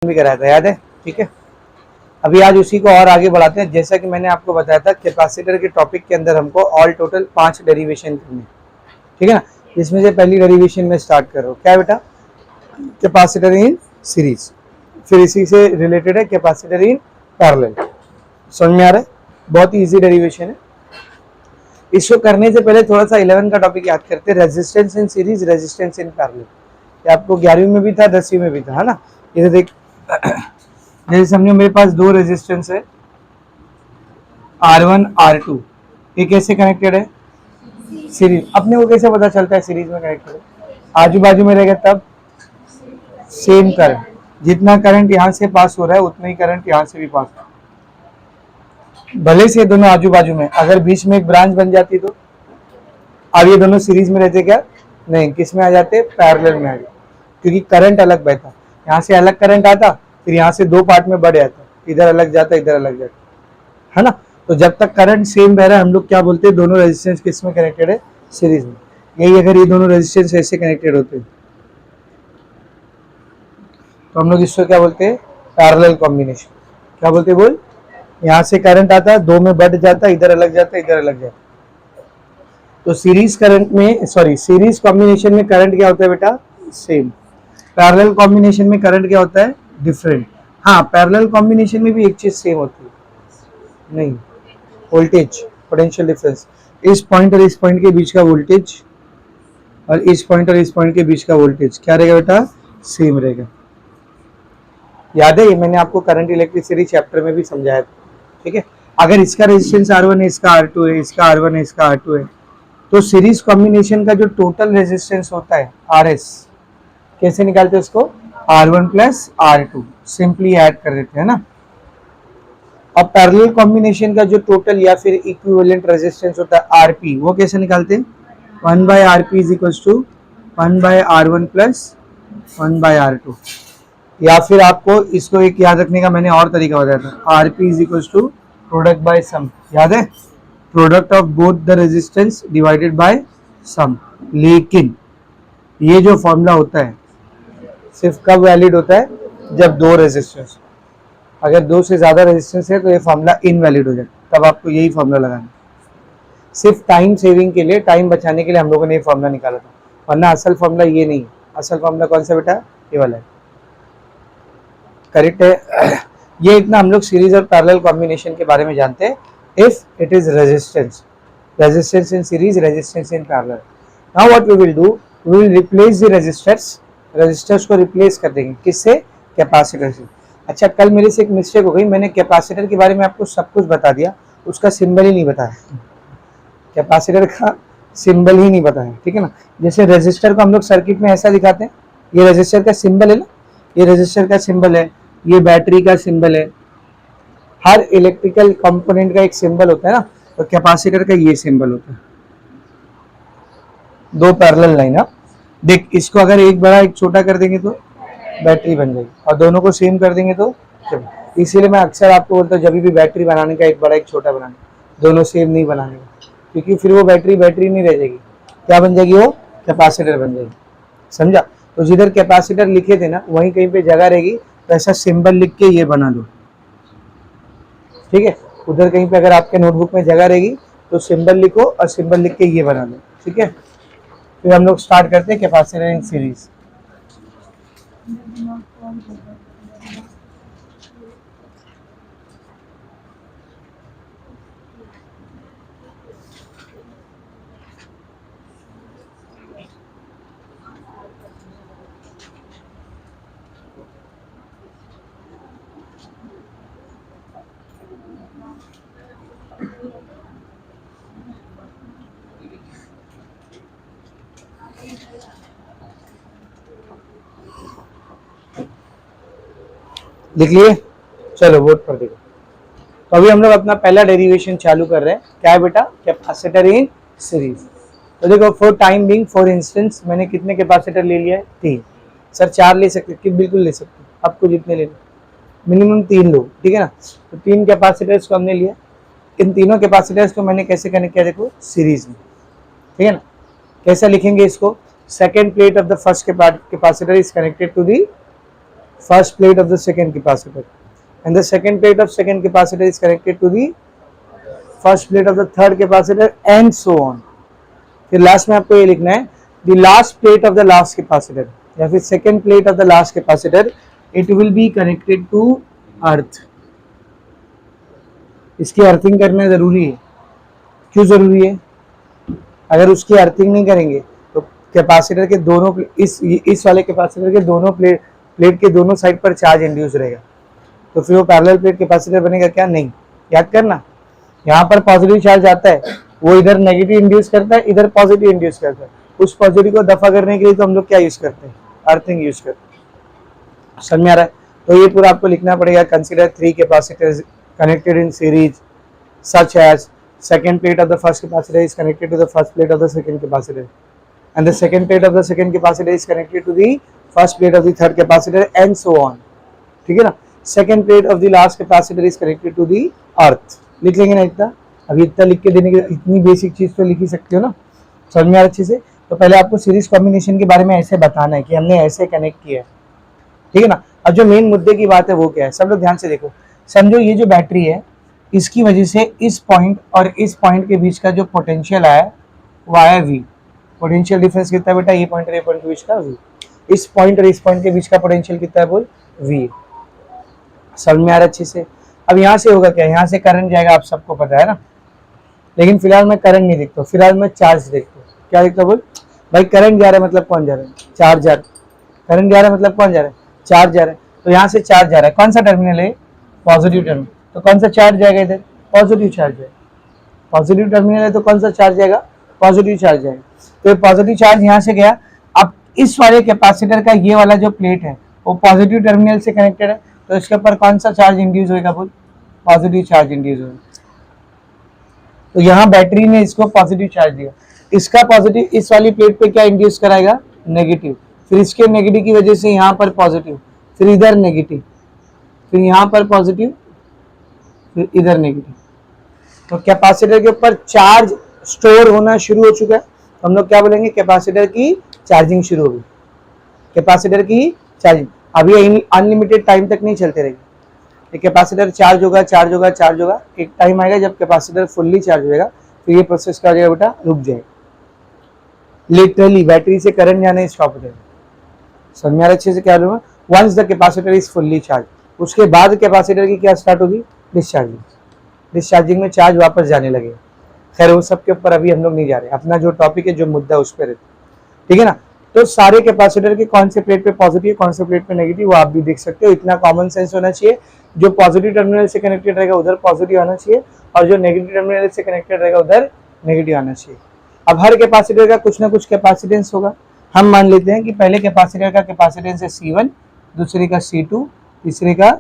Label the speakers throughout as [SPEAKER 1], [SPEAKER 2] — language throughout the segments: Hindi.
[SPEAKER 1] भी कराया था, याद है? ठीक है, अभी आज उसी को और आगे बढ़ाते हैं। जैसा कि मैंने आपको बताया था, कैपेसिटर के टॉपिक के अंदर हमको ऑल टोटल 5 डेरिवेशन करने, ठीक है ना। जिसमें से पहली डेरिवेशन में स्टार्ट कर रहा हूँ, क्या है बेटा? Capacitor in series. फिर इसी से रिलेटेड है कैपेसिटर इन पैरेलल। समझ में आ रहा है? बहुत ही इजी डेरिवेशन है। इसको करने से पहले थोड़ा सा 11 का टॉपिक याद करते हैं, resistance in series, resistance in parallel. ये आपको 11वीं में भी था, 10वीं में भी था, है ना। ये देख, जैसे समझो मेरे पास दो रेजिस्टेंस है R1 R2, ये कैसे कनेक्टेड है? सीरीज। अपने को कैसे पता चलता है सीरीज में कनेक्टेड है? आजू बाजू में रहेगा तब सेम करंट, जितना करंट यहाँ से पास हो रहा है उतना ही करंट यहाँ से भी पास हो रहा है। भले से दोनों आजू बाजू में, अगर बीच में एक ब्रांच बन जाती तो अब ये दोनों सीरीज में रहते क्या? नहीं, किस में आ जाते? पैरेलल में आ जाते, क्योंकि करंट अलग बहता। यहाँ से अलग करंट आता, फिर यहाँ से दो पार्ट में बढ़ जाता, इधर अलग जाता, इधर अलग जाता, है ना। तो जब तक करंट सेम बह रहा है हम लोग क्या बोलते हैं? दोनों रेजिस्टेंस किस में कनेक्टेड है? सीरीज में। यही अगर ये दोनों रेजिस्टेंस ऐसे कनेक्टेड होते हैं तो हम लोग इसको क्या बोलते हैं? Parallel combination. क्या बोलते हैं बोल? यहाँ से करंट आता, दो में बढ़ जाता, इधर अलग जाता, इधर अलग जाता। तो सीरीज करंट में, सॉरी, सीरीज कॉम्बिनेशन में करंट क्या होता है बेटा? सेम। पैरेलल कॉम्बिनेशन में करंट क्या होता है? डिफरेंट। हाँ, पैरेलल कॉम्बिनेशन में भी एक चीज सेम होती है, नहीं, वोल्टेज, पोटेंशियल डिफरेंस। इस पॉइंट और इस पॉइंट के बीच का वोल्टेज और इस पॉइंट और इस पॉइंट के बीच का वोल्टेज क्या रहेगा बेटा? सेम रहेगा। याद है? ये मैंने आपको करंट इलेक्ट्रिसिटी चैप्टर में भी समझाया था, ठीक है। अगर इसका रेजिस्टेंस R1 है, इसका R2 है, इसका R1 है, इसका R2 है, तो सीरीज कॉम्बिनेशन का जो टोटल रेजिस्टेंस होता है RS, कैसे निकालते हैं उसको? R1 plus R2, simply add कर देते हैं ना। अब पैरेलल कॉम्बिनेशन का जो टोटल या फिर इक्विवेलेंट रेजिस्टेंस होता है RP, वो कैसे निकालते हैं? 1/RP is equal to 1/R1 plus 1/R2। या फिर आपको इसको एक याद रखने का मैंने और तरीका बताया था, RP is equal to product by sum. याद है? Product of both the resistance divided by sum. लेकिन ये जो फॉर्मूला होता है सिर्फ कब वैलिड होता है? जब दो रेजिस्टेंस, अगर दो से ज्यादा रेजिस्टेंस है तो ये फॉर्मूला इनवैलिड हो जाता, तब आपको यही फॉर्मूला लगाना है। सिर्फ टाइम सेविंग के लिए, टाइम बचाने के लिए हम लोगों ने ये फॉर्मूला निकाला था, वरना असल फॉर्मूला ये नहीं। असल फॉर्मूला कौन सा बेटा? ये वाला है, करेक्ट है। ये इतना हम लोग सीरीज और पैरेलल कॉम्बिनेशन के बारे में जानते हैं। If it is resistance, resistance in series, resistance in parallel. Now what we will do, we will replace the resistors, resistors को रिप्लेस कर देंगे, किससे? कैपेसिटर से। अच्छा, कल मेरे से एक मिस्टेक हो गई, मैंने कैपेसिटर के बारे में आपको सब कुछ बता दिया, उसका सिंबल ही नहीं बताया, कैपेसिटर का सिंबल ही नहीं बताया, ठीक है ना। जैसे रेजिस्टर को हम लोग सर्किट में ऐसा दिखाते हैं, ये रेजिस्टर का सिंबल है ना, ये रेजिस्टर का सिंबल है, ये बैटरी का सिंबल है। हर इलेक्ट्रिकल कंपोनेंट का एक सिंबल होता है ना, तो कैपेसिटर का ये सिंबल होता है। दो पैरेलल लाइन। देख, इसको अगर एक बड़ा एक छोटा कर देंगे तो बैटरी बन जाएगी, और दोनों को सेम कर देंगे तो, इसीलिए मैं अक्सर आपको बोलता हूँ जब भी बैटरी बनाने का एक बड़ा एक छोटा बनाने, दोनों सेम नहीं बनाने का, क्योंकि फिर वो बैटरी नहीं रह जाएगी, क्या बन जाएगी? वो कैपेसिटर बन जाएगी। समझा? तो जिधर कैपेसिटर लिखे थे ना, वहीं कहीं पे जगह रहेगी, तो ऐसा सिंबल लिख के ये बना दो, ठीक है। उधर कहीं पे अगर आपके नोटबुक में जगह रहेगी तो सिंबल लिखो और सिंबल लिख के ये बना दो, ठीक है। फिर हम लोग स्टार्ट करते हैं कैपेसिटर इन सीरीज। लिख लिए? चलो वोट कर देखो। तो अभी हम लोग अपना पहला डेरिवेशन चालू कर रहे हैं, क्या है बेटा? Capacitor in series. तो देखो, for time being, for instance, मैंने कितने कैपेसिटर ले लिया है? 3। सर 4 ले सकते? कि बिल्कुल ले सकते, आपको जितने लेने, मिनिमम 3 लो, ठीक है ना। तो 3 कैपेसिटर्स को हमने लिया। इन तीनों कैपेसिटर्स को मैंने कैसे कनेक्ट किया? देखो, सीरीज में, ठीक है ना। कैसा लिखेंगे इसको? Second plate of the first capacitor is connected to the first plate of the second capacitor, and the second plate of second capacitor is connected to the first plate of the third capacitor and so on. फिर लास्ट में आपको ये लिखना है the last plate of the last capacitor या फिर second plate of the last capacitor, it will be connected to earth. इसकी अर्थिंग करना जरूरी है. क्यों जरूरी है? अगर उसकी अर्थिंग नहीं करेंगे तो कैपेसिटर के दोनों इस वाले कैपेसिटर के दोनों प्लेट के दोनों साइड पर चार्ज इंड्यूस रहेगा, तो फिर वो पैरेलल प्लेट कैपेसिटर बनेगा क्या? नहीं. याद करना, यहाँ पर पॉजिटिव चार्ज आता है, वो इधर नेगेटिव इंड्यूस करता है, इधर पॉजिटिव इंड्यूस करता है. उस पॉजिटिव को दफा करने के लिए तो हम लोग क्या यूज करते हैं? अर्थिंग यूज करते हैं. समझ में आ रहा है? तो ये पूरा आपको लिखना पड़ेगा. Consider 3 capacitors connected in series such as second plate of the first capacitor is connected to the first plate of the second capacitor, and the second plate of the second capacitor is connected to the first plate of the third capacitor and so on. ठीक है ना? second plate of the last capacitor is connected to the earth. लिख लेंगे ना इतना? अभी इतना लिख के देने के, इतनी बेसिक चीज तो लिख ही सकते हो ना. समझ में आ रहा अच्छे से? तो पहले आपको सीरीज कॉम्बिनेशन के बारे में ऐसे बताना है कि हमने ऐसे कनेक्ट किया है. ठीक है ना? अब जो मेन मुद्दे की बात है वो क्या है, सब लोग ध्यान से देखो. समझो ये जो बैटरी है, इसकी वजह से इस पॉइंट और इस पॉइंट के बीच का जो पोटेंशियल आया वो आया V. पोटेंशियल डिफरेंस कितना है बेटा? ये पॉइंट और ये पॉइंट के बीच का V. इस पॉइंट और इस पॉइंट के बीच का पोटेंशियल कितना है? बोल V. समझ में आ रहा अच्छे से? अब यहाँ से होगा क्या? यहाँ से करंट जाएगा, आप सबको पता है ना. लेकिन फिलहाल मैं करंट नहीं देखता हूँ, फिलहाल मैं चार्ज देखता हूँ. क्या देखता हूँ? बोल भाई करंट जा रहा है मतलब कौन जा रहा है? चार्ज जा रहा है. करंट जा रहा है मतलब कौन जा रहा है? चार्ज जा रहा है. तो यहाँ से चार्ज जा रहा है, कौन सा टर्मिनल है? Positive terminal. तो कौन सा चार्ज जाएगा इधर? पॉजिटिव चार्ज जाएगा. पॉजिटिव टर्मिनल है तो कौन सा चार्ज जाएगा? पॉजिटिव चार्ज जाएगा. तो ये पॉजिटिव चार्ज यहाँ से गया. अब इस वाले कैपेसिटर का ये वाला जो प्लेट है वो पॉजिटिव टर्मिनल से कनेक्टेड है, तो इसके ऊपर कौन सा चार्ज इंड्यूस होगा? बोल पॉजिटिव चार्ज इंड्यूस होगा. तो यहाँ बैटरी ने इसको पॉजिटिव चार्ज दिया, इसका पॉजिटिव इस वाली प्लेट पे क्या इंड्यूस कराएगा? नेगेटिव. फिर इसके नेगेटिव की वजह से यहाँ पर पॉजिटिव, फिर इधर नेगेटिव, फिर यहाँ पर पॉजिटिव, फिर इधर नेगेटिव. तो कैपेसिटर के ऊपर चार्ज स्टोर होना शुरू हो चुका है. तो हम लोग क्या बोलेंगे? कैपेसिटर की चार्जिंग शुरू होगी. कैपेसिटर की चार्जिंग अभी अनलिमिटेड टाइम तक नहीं चलते रहेगी. ये कैपेसिटर चार्ज होगा, चार्ज होगा, चार्ज होगा. एक टाइम आएगा जब कैपेसिटर फुल्ली चार्ज होगा, फिर ये प्रोसेस क्या हो जाएगा बेटा? रुक जाएगा. लिटरली बैटरी से करंट जाना स्टॉप हो जाएगा. समझ में आ रहा अच्छे से क्या बोलूँगा? Once the capacitor is fully charge, उसके बाद कैपेसिटर की क्या स्टार्ट होगी? डिस्चार्जिंग. डिस्चार्जिंग में चार्ज वापस जाने लगेगा. खैर वो सब के ऊपर अभी हम लोग नहीं जा रहे, अपना जो टॉपिक है, जो मुद्दा उस पर रहता है. ठीक है ना? तो सारे कैपेसिटर के कौन से प्लेट पे पॉजिटिव, कौन से प्लेट पे नेगेटिव, वो आप भी देख सकते हो. इतना कॉमन सेंस होना चाहिए. जो पॉजिटिव टर्मिनल से कनेक्टेड रहेगा उधर पॉजिटिव आना चाहिए, और जो नेगेटिव टर्मिनल से कनेक्टेड रहेगा उधर नेगेटिव आना चाहिए. अब हर कैपेसिटर का कुछ ना कुछ कैपेसिटेंस होगा. हम मान लेते हैं कि पहले कैपेसिटर का कैपेसिटेंस है C1, दूसरे का C2, तीसरे का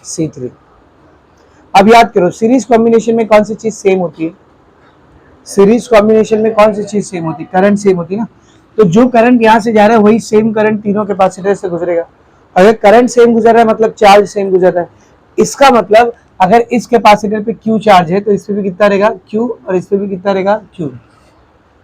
[SPEAKER 1] C3. अब याद करो सीरीज कॉम्बिनेशन में कौन सी चीज सेम होती है? सीरीज कॉम्बिनेशन में कौन सी चीज सेम होती है? करंट सेम होती है ना. तो जो करंट यहाँ से जा रहा है वही सेम करंट तीनों कैपेसिटर से गुजरेगा. अगर करंट सेम गुजर रहा है मतलब चार्ज सेम गुजर रहा है. इसका मतलब अगर इस कैपेसिटर पे Q चार्ज है तो इस पे भी कितना रहेगा? Q, और इस पे भी कितना रहेगा? Q.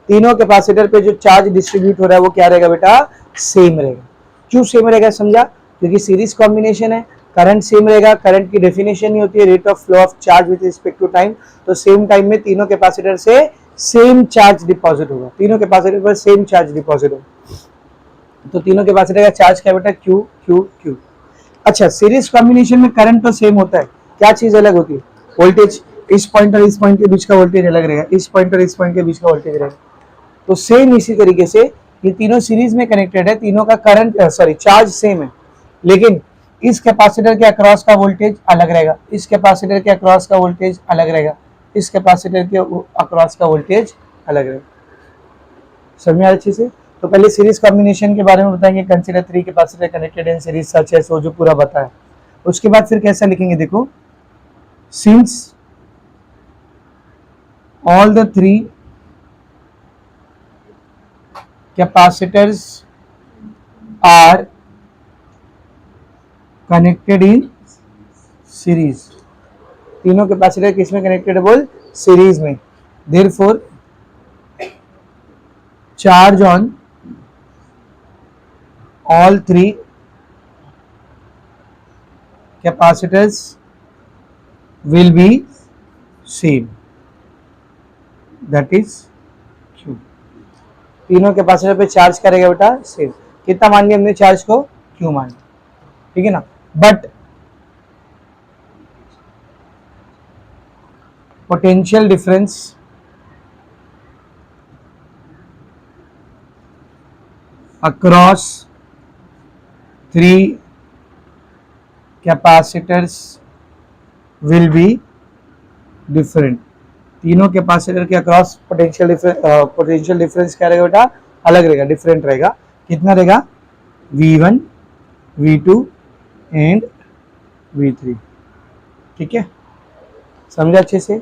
[SPEAKER 1] तीनों कैपेसिटर पे जो चार्ज डिस्ट्रीब्यूट हो रहा है वो क्या रहेगा बेटा? सेम रहेगा. क्यों सेम रहेगा? समझा? क्योंकि सीरीज कॉम्बिनेशन है, करंट सेम रहेगा. करंट की डेफिनेशन ही होती है rate of flow of charge with respect to time. तो सेम टाइम में तीनों कैपेसिटर से सेम चार्ज डिपॉजिट होगा. तीनों कैपेसिटर पर सेम चार्ज डिपॉजिट होगा. तो तीनों कैपेसिटर का चार्ज क्या बेटा? Q, Q, Q. अच्छा, सीरीज कॉम्बिनेशन में करंट तो सेम होता है, क्या चीज अलग होती है? वोल्टेज. इस पॉइंट और इस पॉइंट के बीच का वोल्टेज अलग रहेगा, इस पॉइंट और इस पॉइंट के बीच का वोल्टेज रहेगा. तो सेम इसी तरीके से ये तीनों सीरीज में कनेक्टेड है, तीनों का करंट चार्ज सेम है, लेकिन इस कैपेसिटर के अक्रॉस का वोल्टेज अलग रहेगा, इस कैपेसिटर के अक्रॉस का वोल्टेज अलग रहेगा, इस कैपेसिटर के अक्रॉस का वोल्टेज अलग रहेगा. समझ में आ रहा अच्छे से? तो पहले सीरीज कॉम्बिनेशन के बारे में बताएंगे. Consider 3 capacitor connected in series such as, वो जो पूरा बताया. उसके बाद फिर कैसा लिखेंगे देखो. Since all the 3 capacitors are connected in series. तीनों कैपेसिटर किस में कनेक्टेड है? बोल सीरीज में. therefore charge on all 3 capacitors will be same, that is Q। तीनों कैपेसिटर पे चार्ज करेगा बेटा सेम। कितना मान लिया हमने चार्ज को? Q मान लिया, ठीक है ना। But potential difference across 3 capacitors will be different. तीनों कैपेसिटर के अक्रॉस पोटेंशियल डिफरेंस क्या रहेगा बेटा? अलग रहेगा, डिफरेंट रहेगा। कितना रहेगा? V1, V2 एंड V3, ठीक है, समझा अच्छे से।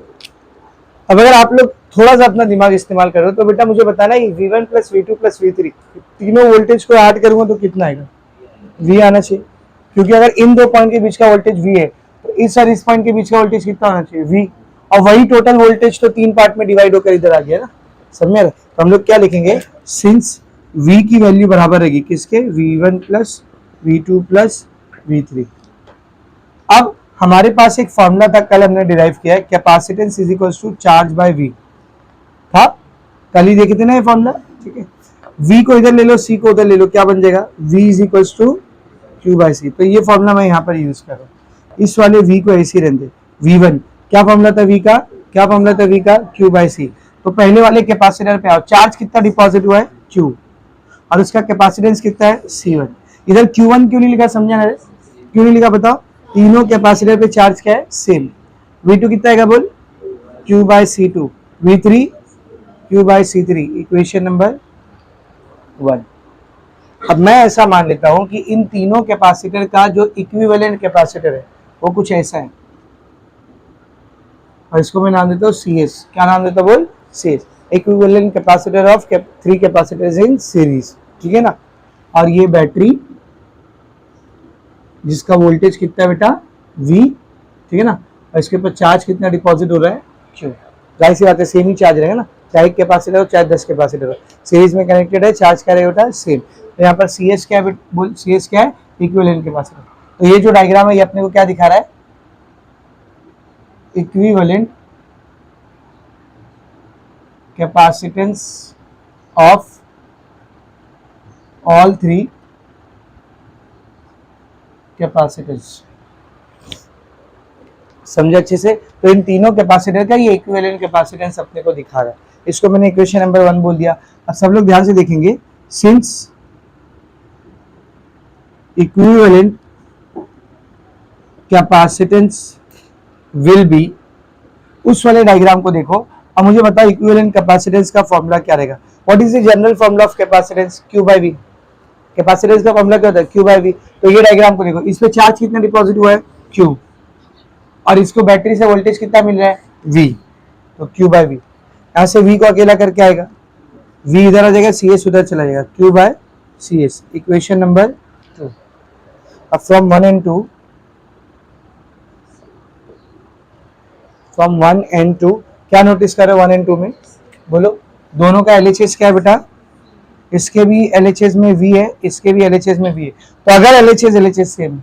[SPEAKER 1] अब अगर आप लोग थोड़ा सा अपना दिमाग इस्तेमाल करो तो बेटा मुझे बताना है V1 plus V2 plus V3 तीनों वोल्टेज को ऐड करूंगा तो कितना आएगा? V आना चाहिए, क्योंकि अगर इन दो पॉइंट के बीच का वोल्टेज V है तो इस और इस पॉइंट के बीच का वोल्टेज कितना होना चाहिए? V। और वही टोटल वोल्टेज तो 3 पार्ट में डिवाइड होकर इधर आ गया ना, समझ में? तो हम लोग क्या लिखेंगे? सिंस V की वैल्यू बराबर रहेगी किसके? V1 plus V2 plus V3। अब हमारे पास एक फॉर्मूला था, कल हमने डिराइव किया है, capacitance is equals to charge by V था, कल ही देखे थे ना ये फॉर्मूला, ठीक है। V को इधर ले लो, C को उधर ले लो, क्या बन जाएगा? V is equals to Q by C। तो ये फॉर्मूला मैं यहाँ पर यूज कर रहा हूँ। इस वाले V को ऐसे रहने दे। V1 क्या फॉर्मूला था? V का क्या फॉर्मूला था? V का Q बाय C। तो पहले वाले कैपेसिटर पे आओ, चार्ज कितना डिपॉजिट हुआ है? Q, और उसका कैपेसिटेंस कितना है? C1। इधर Q1 क्यों नहीं लिखा? समझा ना? क्यों नहीं लिखा बताओ? तीनों कैपेसिटर पे चार्ज क्या है? सेम। V2 कितना आएगा बोल? Q by C2। V3 Q by C3, equation number 1। अब मैं ऐसा मान लेता हूं कि इन तीनों कैपेसिटर का जो इक्विवेलेंट कैपेसिटर है वो कुछ ऐसा है, और इसको मैं नाम देता हूँ CS। क्या नाम देता बोल? CS, equivalent capacitor of 3 capacitors in series, ठीक है ना। और ये बैटरी जिसका वोल्टेज कितना है बेटा? V, ठीक है ना, और इसके ऊपर चार्ज कितना डिपॉजिट हो रहा है? Q। जाहिर सी बात है सेम ही चार्ज रहेगा ना, चाहे एक कैपेसिटर हो चाहे 10 कैपेसिटर हो, सीरीज में कनेक्टेड है, चार्ज क्या रहेगा बेटा? सेम। तो यहाँ पर CS क्या है? CS क्या है? Equivalent capacitor. तो ये जो डायग्राम है ये अपने को क्या दिखा रहा है? Equivalent capacitance of all 3 capacitors, समझे अच्छे से? तो इन तीनों कैपेसिटर का ये इक्विवेलेंट कैपेसिटेंस अपने को दिखा रहा है। इसको मैंने इक्वेशन नंबर 1 बोल दिया। अब सब लोग ध्यान से देखेंगे, since equivalent capacitance will be, उस वाले डायग्राम को देखो और मुझे बताओ इक्विवेलेंट कैपेसिटेंस का फॉर्मूला क्या रहेगा? What is the general formula of capacitance? Q by V। Capacitance का फॉर्मूला क्या होता है? Q by V। तो ये डायग्राम को देखो, इस पे चार्ज कितना डिपॉजिट हुआ है? Q, और इसको बैटरी से वोल्टेज कितना मिल रहा है? V। तो Q बाय V, यहाँ से V को अकेला करके आएगा, V इधर आ जाएगा, CS उधर चला जाएगा, Q by CS, equation number 2। अब फ्रॉम 1 एंड 2, फ्रॉम 1 एंड 2 क्या नोटिस कर रहे हो? 1 एंड 2 में बोलो, दोनों का LHS क्या है बेटा? इसके भी LHS में V है, इसके भी LHS में V है। तो अगर LHS सेम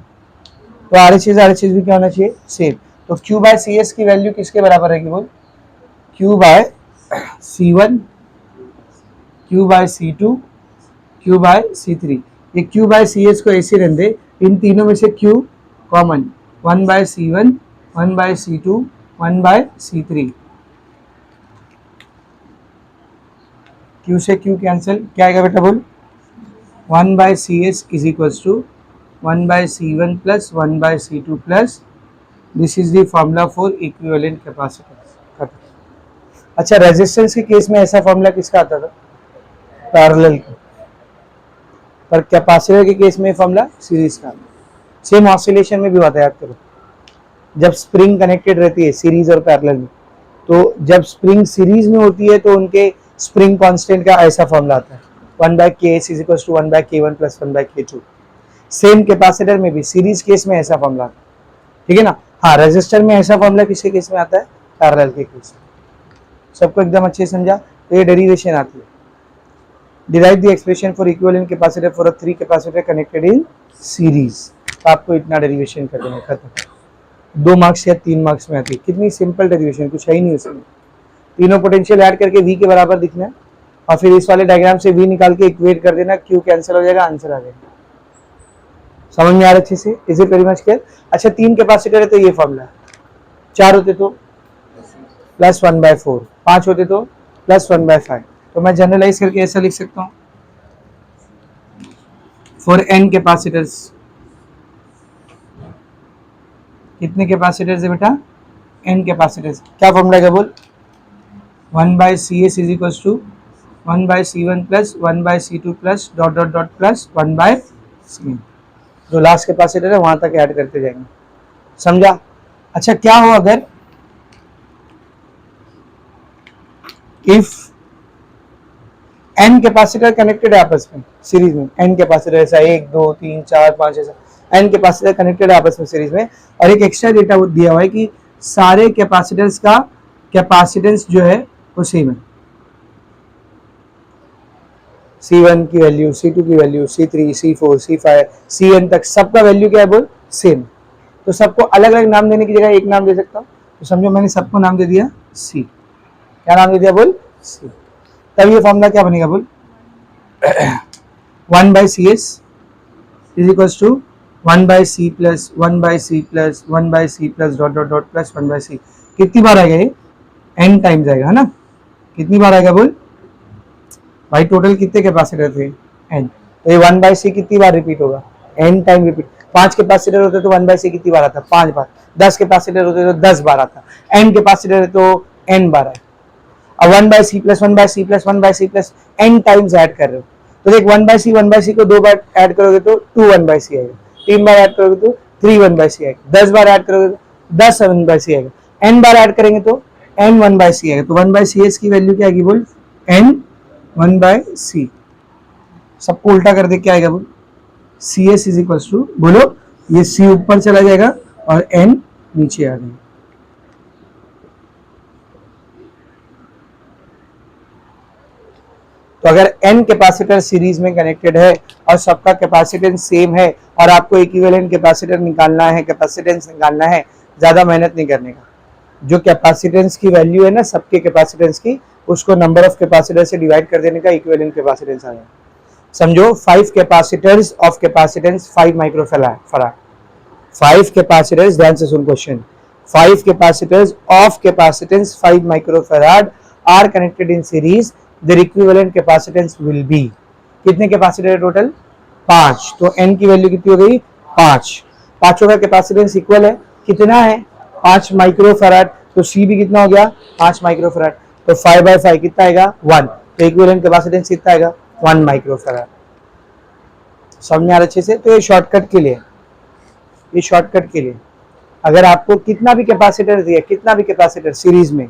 [SPEAKER 1] तो RHS भी क्या होना चाहिए? सेम। तो Q बाय CS की वैल्यू किसके बराबर रहेगी बोल? Q by C1, Q by C2, Q by C3। ये Q बाय CS को ऐसे रहने दे, इन तीनों में से Q common, 1 bye C1, 1 by C2, 1 by C3। Q से Q कैंसिल, क्या आएगा बेटा बोल? 1 by CS is equals to 1 bye C1 plus 1 by C2 plus, this is the formula for equivalent capacitance. अच्छा, रेजिस्टेंस के केस में ऐसा फॉर्मूला किसका आता था? पैरेलल का। पर कैपेसिटर के केस में फॉर्मूला सीरीज का। सेम ऑसिलेशन में भी होता है, याद करो, जब स्प्रिंग कनेक्टेड रहती है सीरीज और पैरेलल में, तो जब स्प्रिंग सीरीज में होती है तो उनके स्प्रिंग कांस्टेंट का ऐसा फॉर्मूला आता है, 1 by KS is equals to 1 by K1 plus 1 by K2। Same capacitor में भी सीरीज केस में ऐसा फॉर्मूला आता है, ठीक है ना। हाँ, रेजिस्टर में ऐसा फॉर्मूला किसके केस में आता है? पैरेलल के केस में। सबको एकदम अच्छे से समझा? तो ये डेरिवेशन आती है, derive the expression for equivalent capacitor for a 3 capacitor connected in series. तो आपको इतना डेरिवेशन कर देना, खत्म। 2 मार्क्स या 3 मार्क्स में आती है। कितनी सिंपल डेरिवेशन, कुछ है ही नहीं उसमें। तीनों पोटेंशियल ऐड करके v के बराबर दिखना है और फिर इस वाले डायग्राम से v निकाल के इक्वेट कर देना, q कैंसिल हो जाएगा, आंसर आ जाएगा। समझ में आ रहा अच्छे से? Is it very much clear? अच्छा 3 कैपेसिटर है तो ये फॉर्मूला है, 4 होते तो प्लस 1/4, 5 होते तो प्लस 1/5। तो मैं जनरलाइज करके ऐसा लिख सकता हूँ, फॉर n कैपेसिटर्स, कितने कैपेसिटर्स है बेटा? n capacitors. क्या फॉर्मूला है बोल? 1/CS is equal to 1/C1 plus 1/C2 plus dot dot dot plus 1/CN। जो लास्ट कैपेसिटर है वहां तक ऐड करते जाएंगे, समझा? अच्छा क्या हो अगर इफ n कैपेसिटर कनेक्टेड है आपस में सीरीज में, n कैपेसिटर ऐसा 1 2 3 4 5 ऐसा n कैपेसिटर कनेक्टेड है आपस में सीरीज में, और एक एक्स्ट्रा डेटा दिया हुआ है कि सारे कैपेसिटर्स का कैपेसिटेंस जो है वो सेम है। C1 की वैल्यू, C2 की value, C3, C4, C5, Cn तक सबका वैल्यू क्या है बोल? सेम। तो सबको अलग अलग नाम देने की जगह एक नाम दे सकता हूँ, तो समझो मैंने सबको नाम दे दिया C। क्या नाम दे दिया बोल? C। तब ये फॉर्मूला क्या बनेगा बोल? 1/CS is equal to 1/C plus 1/C plus 1/C plus dot dot dot plus 1/C। कितनी बार आएगा ये? n टाइम्स आएगा, है ना? कितनी बार आएगा बोल भाई? टोटल कितने कैपेसिटर थे? n। तो ये 1/C कितनी बार रिपीट होगा? n time repeat. 5 कैपेसिटर होते तो 1/C कितनी बार आता? 5 बार। 10 कैपेसिटर होते तो 10 बार आता। n कैपेसिटर है तो n बार है। अब 1/C plus 1/C plus 1/C plus n times add कर रहे हो, तो देख 1/C को 2 बार ऐड करोगे तो 2 1/C आएगा, 3 बार ऐड करोगे तो 3 1/C आएगा, 10 बार ऐड करोगे तो 10 1/C आएगा, n बार ऐड करेंगे तो n 1/C आएगा। तो 1/CS की वैल्यू क्या आएगी बोल? n 1/C। सबको उल्टा कर दे क्या आएगा बोल? CS इज इक्वल टू, बोलो, ये C ऊपर चला जाएगा और n नीचे आ जाएगा। तो अगर n कैपेसिटर सीरीज में कनेक्टेड है और सबका कैपेसिटेंस सेम है और आपको इक्विवेलेंट कैपेसिटर निकालना है, कैपेसिटेंस निकालना है, ज्यादा मेहनत नहीं करने का। जो कैपेसिटेंस की वैल्यू है ना सबके कैपेसिटेंस की, उसको नंबर ऑफ कैपेसिटर से डिवाइड कर देने का, इक्विवेलेंट कैपेसिटेंस आ जाएगा। समझो 5 capacitors of capacitance 5 microfarad. 5 capacitors, ध्यान से सुन question, 5 capacitors of capacitance 5 microfarad are connected in series, their equivalent capacitance will be। कितने कैपेसिटर है टोटल? 5। तो n की वैल्यू कितनी हो गई? 5। पांचों का कैपेसिटेंस इक्वल है, कितना है? 5 माइक्रोफैराड। तो C भी कितना हो गया? 5 माइक्रोफैराड। तो 5/5 कितना आएगा? 1। तो इक्विवेलेंट कैपेसिटेंस कितना आएगा? 1 माइक्रोफैराड। समझ में आ रहा अच्छे से? तो ये शॉर्टकट के लिए, ये शॉर्टकट के लिए अगर आपको कितना भी कैपेसिटर दिया, कितना भी कैपेसिटर सीरीज में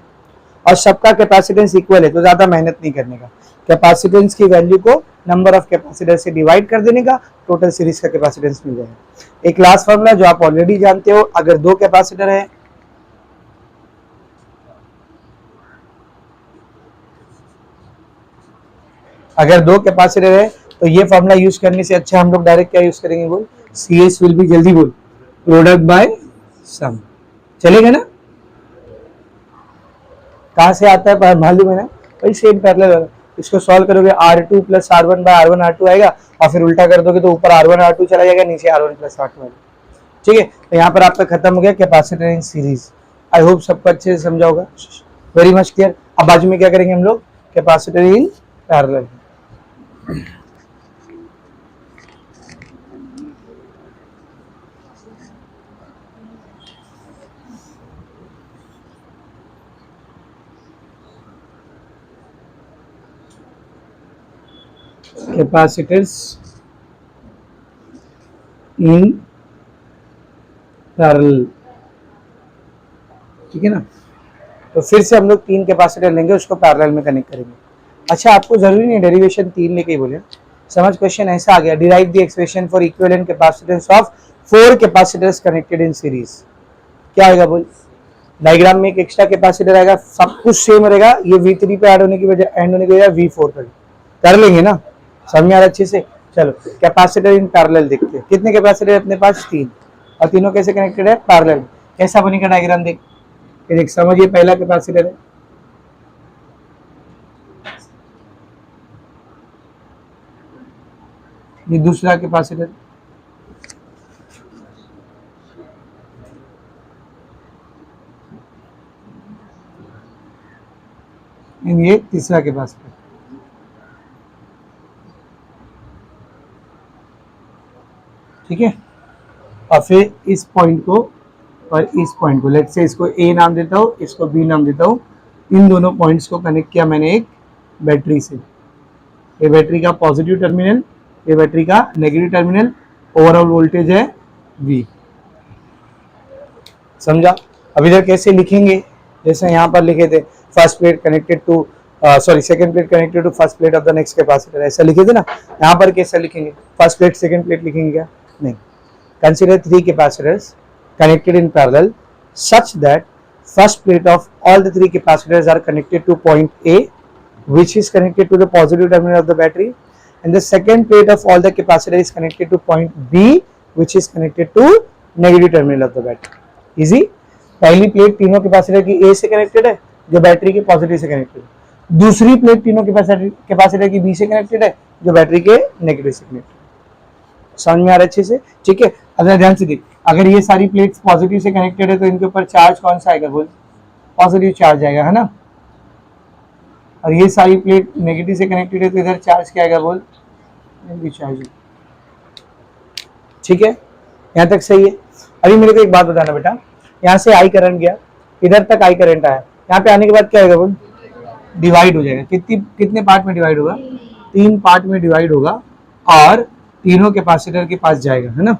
[SPEAKER 1] और सबका कैपेसिटेंस इक्वल है, तो ज्यादा मेहनत नहीं करने का। कैपेसिटेंस की वैल्यू को नंबर ऑफ कैपेसिटर से डिवाइड कर देने का, टोटल सीरीज का कैपेसिटेंस मिल जाएगा। एक लास्ट फॉर्मूला जो आप ऑलरेडी जानते हो, अगर 2 कैपेसिटर है, अगर 2 कैपेसिटर है तो ये फॉर्मूला यूज करने से अच्छा हम लोग डायरेक्ट क्या यूज करेंगे बोल? CS विल बी, जल्दी बोल, प्रोडक्ट बाय सम। चलेगा ना? कहां से आता है मालूम है ना भाई? Same parallel. इसको सॉल्व करोगे R2 plus R1 bye R1 R2 आएगा, और फिर उल्टा कर दोगे तो ऊपर R1 R2 चला जाएगा, नीचे R1 प्लस R2 आएगा। ठीक है, तो यहाँ पर आपका खत्म हो गया capacitor in series. I hope सबको अच्छे से समझा होगा, वेरी मच क्लियर। अब बाजू में क्या करेंगे हम लोग? Capacitor in parallel. Capacitors in parallel, ठीक है ना? तो फिर से हम लोग 3 कैपेसिटर लेंगे, उसको पैरेलल में कनेक्ट करेंगे। अच्छा आपको जरूरी नहीं डेरिवेशन 3 लेके ही बोले, समझ क्वेश्चन ऐसा आ गया, derive the expression for equivalent capacitance of 4 capacitors connected in series. क्या आएगा बोल? डायग्राम में एक एक्स्ट्रा कैपेसिटर आएगा, सब कुछ सेम रहेगा, ये V3 पे ऐड होने की वजह, एंड होने की वजह V4 पर कर लेंगे ना? समझ में आ रहा अच्छे से? चलो कैपेसिटर इन पैरेलल देखते हैं, कितने कैपेसिटर अपने पास? 3, और तीनों कैसे कनेक्टेड है? पैरेलल। कैसा बनेगा डायग्राम? देख, ये देख, समझिए पहला कैपेसिटर है, ये दूसरा कैपेसिटर, ये तीसरा कैपेसिटर। ठीक है, और फिर इस पॉइंट को और इस पॉइंट को, लेट्स से इसको ए नाम देता हूँ, इसको बी नाम देता हूँ। इन दोनों पॉइंट्स को कनेक्ट किया मैंने एक बैटरी से। ये बैटरी का पॉजिटिव टर्मिनल, ये बैटरी का नेगेटिव टर्मिनल, ओवरऑल वोल्टेज है V। समझा? अब इधर कैसे लिखेंगे? जैसे यहाँ पर लिखे थे, first plate connected to second plate connected to first plate of the next capacitor, ऐसा लिखे थे ना। यहाँ पर कैसे लिखेंगे? फर्स्ट प्लेट सेकंड प्लेट लिखेंगे क्या? नहीं। Consider 3 capacitors connected in parallel such that first plate of all the 3 capacitors are connected to point A, which is connected to the positive terminal of the battery, and the second plate of all the capacitor is connected to point B, which is connected to negative terminal of the battery. Easy? पहली प्लेट तीनों कैपेसिटर की A से कनेक्टेड है, जो बैटरी के पॉजिटिव से कनेक्टेड है। दूसरी प्लेट तीनों कैपेसिटर की B से कनेक्टेड है, जो बैटरी के नेगेटिव से कनेक्टेड है। समझ में आ रहा है अच्छे से? ठीक है, अगर ध्यान से देख, अगर ये सारी प्लेट्स पॉजिटिव से कनेक्टेड है तो इनके ऊपर चार्ज कौन सा आएगा? बोल, पॉजिटिव चार्ज आएगा, है ना। और ये सारी प्लेट नेगेटिव से कनेक्टेड है तो इधर चार्ज क्या आएगा? बोल, नेगेटिव चार्ज। ठीक है, यहाँ तक सही है। अभी मेरे को एक बात बताना बेटा, यहाँ से आई करंट गया, इधर तक आई करंट आया, यहाँ पे आने के बाद क्या आएगा? बोल, डिवाइड हो जाएगा। कितने पार्ट में डिवाइड होगा? 3 पार्ट में डिवाइड होगा, और तीनों कैपेसिटर के पास जाएगा, है ना।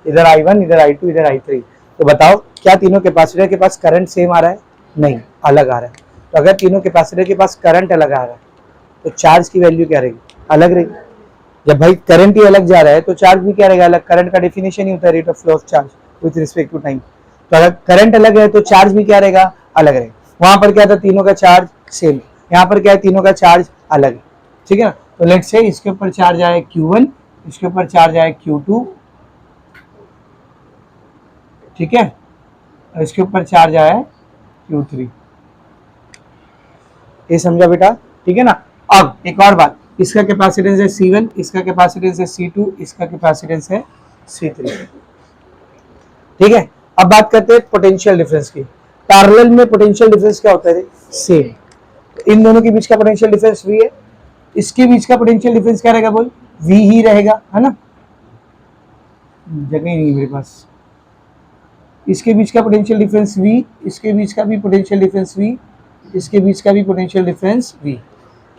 [SPEAKER 1] इधर I1, इधर I2, इधर I3। तो बताओ, क्या तीनों कैपेसिटर के पास करंट सेम आ रहा है? नहीं, अलग आ रहा है। तो अगर तीनों कैपेसिटर के पास करंट अलग आ रहा है तो चार्ज की वैल्यू क्या रहेगी? अलग रहेगी। जब भाई करंट ही अलग जा रहा है तो चार्ज भी क्या रहेगा? अलग। करंट का डेफिनेशन ही होता है rate of flow of charge with respect to time. तो अगर करंट अलग है तो चार्ज भी क्या रहेगा? अलग रहेगा। वहां पर क्या था? तीनों का चार्ज सेम, यहाँ पर क्या है? तीनों का चार्ज अलग है। ठीक है ना। तो लेट्स से इसके ऊपर चार्ज आया Q1, इसके ऊपर चार्ज आया Q2, ठीक है, और इसके ऊपर चार्ज आया है Q3। ये समझा बेटा? ठीक है ना। अब एक और बात, इसका कैपेसिटेंस है C1, इसका कैपेसिटेंस है C2, इसका कैपेसिटेंस है C3। ठीक है, अब बात करते हैं पोटेंशियल डिफरेंस की। पैरेलल में पोटेंशियल डिफरेंस क्या होता है? सेम। इन दोनों के बीच का पोटेंशियल डिफरेंस V है, इसके बीच का पोटेंशियल डिफरेंस क्या रहेगा? बोल, V ही रहेगा, है ना। जगह ही नहीं मेरे पास। इसके बीच का पोटेंशियल डिफरेंस V, इसके बीच का भी पोटेंशियल डिफरेंस V, इसके बीच का भी पोटेंशियल डिफरेंस V।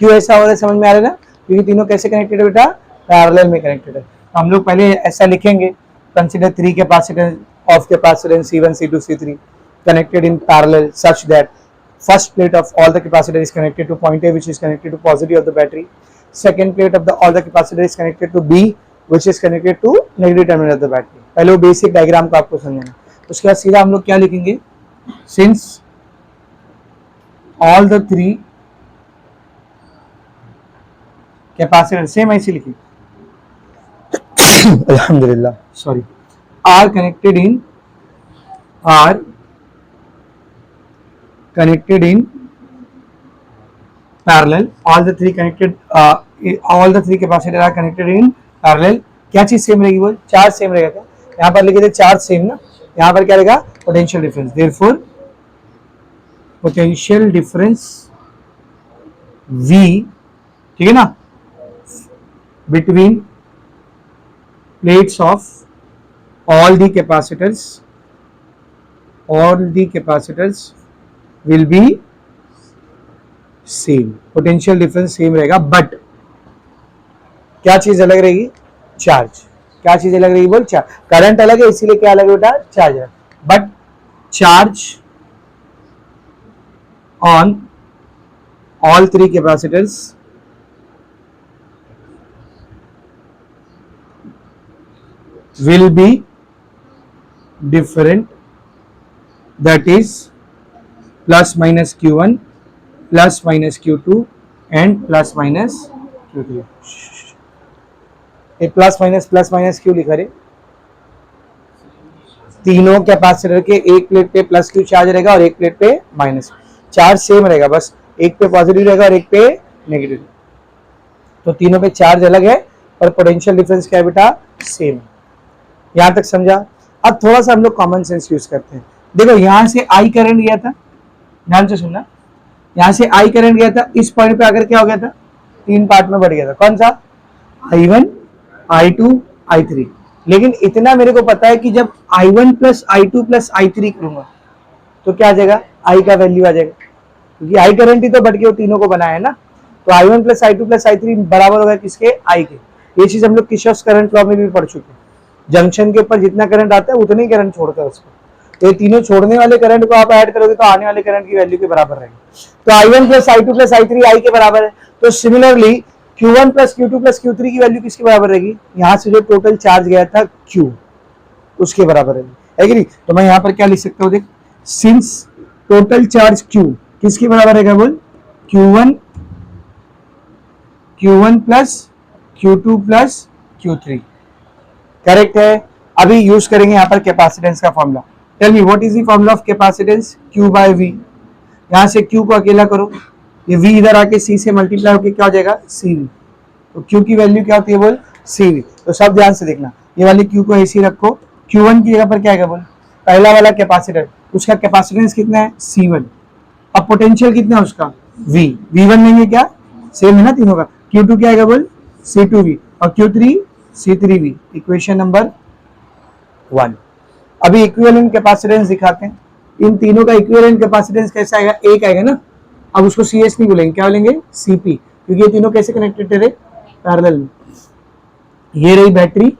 [SPEAKER 1] क्यों ऐसा हो रहा है? समझ में आ रहा है ना। क्योंकि तीनों कैसे कनेक्टेड है बेटा? पैरेलल में कनेक्टेड है। तो हम लोग पहले ऐसा लिखेंगे, consider 3 capacitor of capacitance C1, C2, C3 connected in parallel such that first plate of all the capacitor is connected to point A, which is connected to positive of the battery. Second plate of all the capacitor is connected to B, which is connected to negative terminal of the battery. पहले वो बेसिक डायग्राम को आपको समझना। उसके बाद सीधा हम लोग क्या लिखेंगे? Since all the 3 capacitor same ऐसे लिखिए अल्हम्दुलिल्लाह, sorry, are connected in parallel. All the 3 capacitor are connected in parallel. क्या चीज सेम रहेगी? बोल, चार्ज सेम रहेगा क्या? यहाँ पर लिखे थे चार्ज सेम ना, यहाँ पर क्या रहेगा? Potential difference. Therefore potential difference V, ठीक है ना, between plates of all the capacitors will be same, potential difference same रहेगा, but क्या चीज अलग रहेगी? चार्ज। क्या चीज अलग रहेगी? बोल, चार्ज। करंट अलग है इसीलिए क्या अलग बेटा? चार्ज है। But charge on all 3 capacitors will be different, that is plus minus Q1, plus minus Q2 and plus minus Q3. ये प्लस माइनस क्यों लिखा रे? तीनों कैपेसिटर के एक प्लेट पे प्लस क्यू चार्ज रहेगा और एक प्लेट पे माइनस। चार्ज सेम रहेगा, बस एक पे पॉजिटिव रहेगा और एक पे नेगेटिव। तो तीनों पे चार्ज अलग है पर पोटेंशियल डिफरेंस क्या है बेटा? सेम। यहां तक समझा? अब थोड़ा सा हम लोग कॉमन सेंस यूज करते हैं। देखो यहां से आई करंट गया था, ध्यान से सुनना, यहां से आई करंट गया था, इस पॉइंट पे आकर क्या हो गया था? तीन पार्ट में बढ़ गया था। कौन सा? I1, I2, I3। लेकिन इतना मेरे को पता है कि जब I1 plus I2 plus I3 करूंगा तो क्या आ जाएगा? I का वैल्यू आ जाएगा, क्योंकि I करंट ही तो बढ़ के वो तीनों को बनाया है ना। तो I1 plus I2 plus I3 बराबर होगा किसके? I के। ये चीज हम लोग किर्चॉफ करंट लॉ में भी पढ़ चुके हैं। जंक्शन के ऊपर जितना करंट आता है उतने ही करंट छोड़ता है उसको। तो ये तीनों छोड़ने वाले करंट को आप ऐड करोगे तो आने वाले करंट की वैल्यू के बराबर रहेगी। तो I1 plus I2 plus I3 I के बराबर है। तो similarly Q1 plus Q2 plus Q3 की वैल्यू किसके बराबर रहेगी? यहाँ से जो टोटल चार्ज गया था Q, उसके बराबर रहेगी। है कि नहीं? तो मैं यहाँ पर क्या लिख सकता हूँ? देख, सिंस टोटल चार्ज Q किसके बराबर रहेगा? बोल, Q1 plus Q2 plus Q3। Correct है। अभी यूज करेंगे यहाँ पर कैपेसिटेंस का formula. Tell me what is the formula of capacitance? Q by V। यहाँ से Q को अकेला करो, ये V इधर आके C से मल्टीप्लाई होकर क्या हो जाएगा? CV। तो Q की वैल्यू क्या होती है? बोल, CV। तो सब ध्यान से देखना, ये वाली Q को ऐसे रखो। Q1 की जगह पर क्या आएगा? बोल, पहला वाला कैपेसिटर, उसका कैपेसिटेंस कितना है? C1। अब पोटेंशियल कितना है उसका? V। V1 लेंगे क्या? सेम है ना तीनों का। Q2 क्या आएगा? बोल, C2V। और Q3 C3V। Equation number 1। अभी इक्विवेलेंट कैपेसिटेंस दिखाते हैं। इन तीनों का इक्विवेलेंट कैपेसिटेंस कैसा आएगा? एक आएगा ना। अब उसको CS नहीं बोलेंगे, क्या बोलेंगे? CP, क्योंकि ये तीनों कैसे कनेक्टेड थे? पैरेलल में। ये रही बैटरी,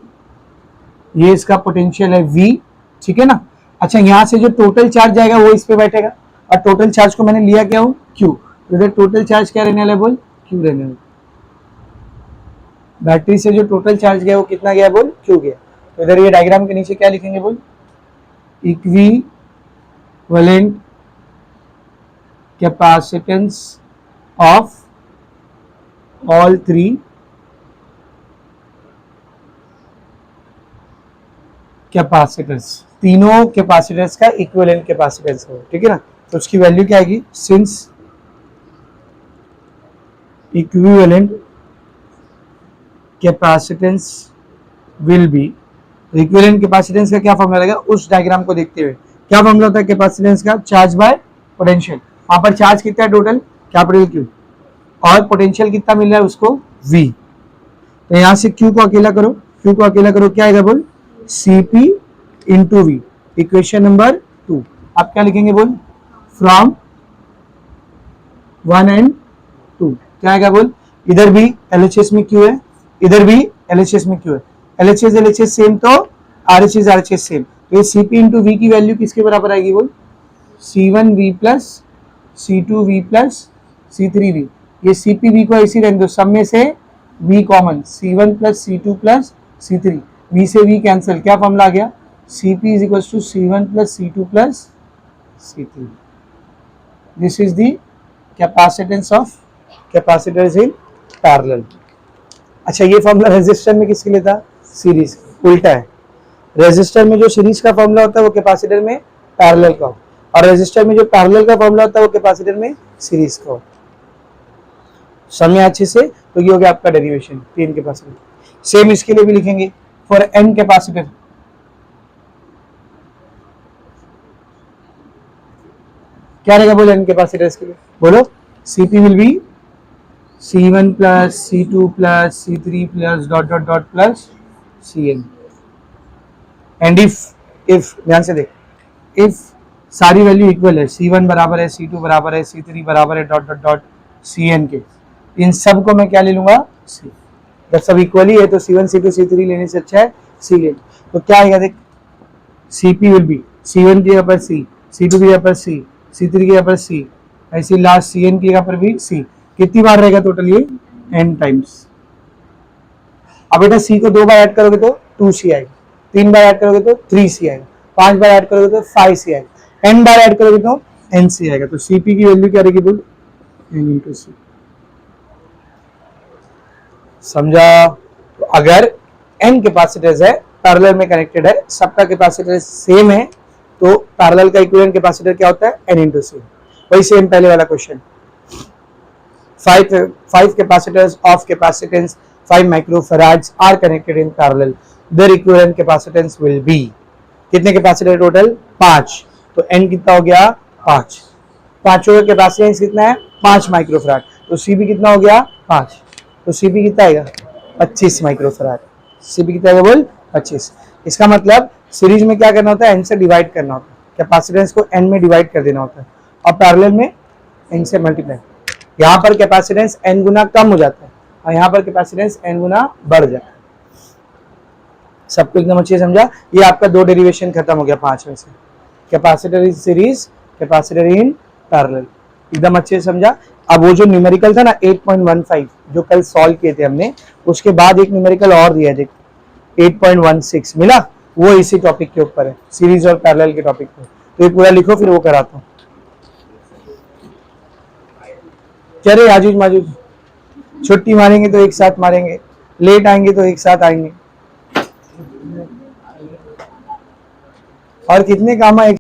[SPEAKER 1] ये इसका पोटेंशियल है V, ठीक है ना। अच्छा, यहां से जो टोटल चार्ज जाएगा वो इस पे बैठेगा, और टोटल चार्ज को मैंने लिया क्या हूं? Q। तो इधर टोटल चार्ज क्या रहने वाला है? बोल, Q रहने वाला। बैटरी से जो टोटल चार्ज गया वो कितना गया? बोल, Q गया। तो इधर ये डायग्राम के नीचे क्या लिखेंगे? बोल, equivalent capacitance of all three capacitors. तीनों कैपेसिटर्स का इक्विवेलेंट कैपेसिटेंस हो, ठीक है ना। तो उसकी वैल्यू क्या आएगी? Since equivalent capacitance will be, equivalent capacitance का क्या फॉर्मूला रहेगा? उस डायग्राम को देखते हुए क्या फॉर्मूला होता है कैपेसिटेंस का? Charge by potential. वहां पर चार्ज कितना है टोटल? कैपिटल Q, और पोटेंशियल कितना मिल रहा है उसको? V। तो यहां से Q को अकेला करो, Q को अकेला करो, क्या आएगा? बोल, CP into V। Equation number 2। आप क्या लिखेंगे? बोल, फ्रॉम 1 and 2 क्या आएगा? बोल, इधर भी LHS में Q है, इधर भी LHS में Q है। LHS सेम तो RHS सेम। तो ये CP इंटू V की वैल्यू किसके बराबर आएगी? बोल, C1V plus C2V plus C3V। ये CPV को ऐसी रहने दो, सब में से V common, C1 plus C2 plus C3। V से V कैंसिल, क्या फॉर्मूला आ गया? CP is equal to C1 plus C2 plus C3। This is the capacitance of capacitors in parallel. अच्छा, ये फॉर्मूला रेजिस्टर में किसके लिए था? सीरीज। उल्टा है, रेजिस्टर में जो सीरीज का फॉर्मूला होता है वो कैपेसिटर में पैरेलल का हो, और रेजिस्टर में जो पैरेलल का फॉर्मूला होता है वो कैपेसिटर में सीरीज का हो। समझे अच्छे से? तो ये हो गया आपका डेरिवेशन तीन कैपेसिटर। सेम इसके लिए भी लिखेंगे फॉर एन कैपेसिटर। क्या रहेगा? बोलो, एन कैपेसिटर्स के लिए बोलो, CP will be C1 plus C2 plus C3 plus dot dot dot plus Cn। And if ध्यान से देख, इफ सारी वैल्यू इक्वल है, C1 बराबर है, C2 बराबर है, C3 बराबर है डॉट डॉट डॉट Cn के, इन सब को मैं क्या ले लूंगा? C। जब सब इक्वल ही है तो C1 C2 C3 लेने से अच्छा है C ले। तो क्या आएगा? देख, CP विल बी C1 की जगह पर C, C2 की जगह पर C, C3 की जगह पर C, ऐसी लास्ट Cn की जगह पर भी C। कितनी बार रहेगा टोटल? ये n टाइम्स। अब बेटा C को 2 बार ऐड करोगे तो 2C आएगा, 3 बार ऐड करोगे तो 3C आएगा, 5 बार ऐड करोगे तो 5C आएगा, n बार ऐड करोगे तो nC आएगा। तो CP की वैल्यू क्या रहेगी? बोल, n इंटू C। समझा? तो अगर n कैपेसिटर्स है, पैरेलल में कनेक्टेड है, सबका कैपेसिटर सेम है, तो पैरेलल का इक्विवेलेंट कैपेसिटर क्या होता है, n into c। वही सेम पहले वाला question, 5 capacitors of capacitance 5 microfarads are connected in parallel, their equivalent capacitance will be, कितने कैपेसिटर टोटल, 5, तो n कितना हो गया, 5, पांचों का कैपेसिटेंस कितना है, 5 माइक्रोफराड, तो Cb कितना हो गया, 5, तो Cb कितना आएगा, 25 माइक्रोफराड। Cb कितना आएगा बोल, 25। इसका मतलब सीरीज में क्या करना होता है, n से डिवाइड करना होता है, कैपेसिटेंस को n में डिवाइड कर देना होता है, और पैरेलल में n से मल्टीप्लाई। यहाँ पर कैपेसिटेंस n गुना कम हो जाता है और यहाँ पर कैपेसिटेंस n गुना बढ़ जाता है। सबको एकदम अच्छे समझा, ये आपका 2 डेरिवेशन खत्म हो गया 5 में से, capacitor in series, capacitor in parallel, एकदम अच्छे से समझा। अब वो जो न्यूमेरिकल था ना 8.15 जो कल सॉल्व किए थे हमने, उसके बाद एक न्यूमेरिकल और दिया है, देख 8.16 मिला, वो इसी टॉपिक के ऊपर है, सीरीज और पैरेलल के टॉपिक पे। तो ये पूरा लिखो, फिर वो कराता हूँ। चले आजूज माजूज, छुट्टी मारेंगे तो एक साथ मारेंगे, लेट आएंगे तो एक साथ आएंगे, और कितने काम है।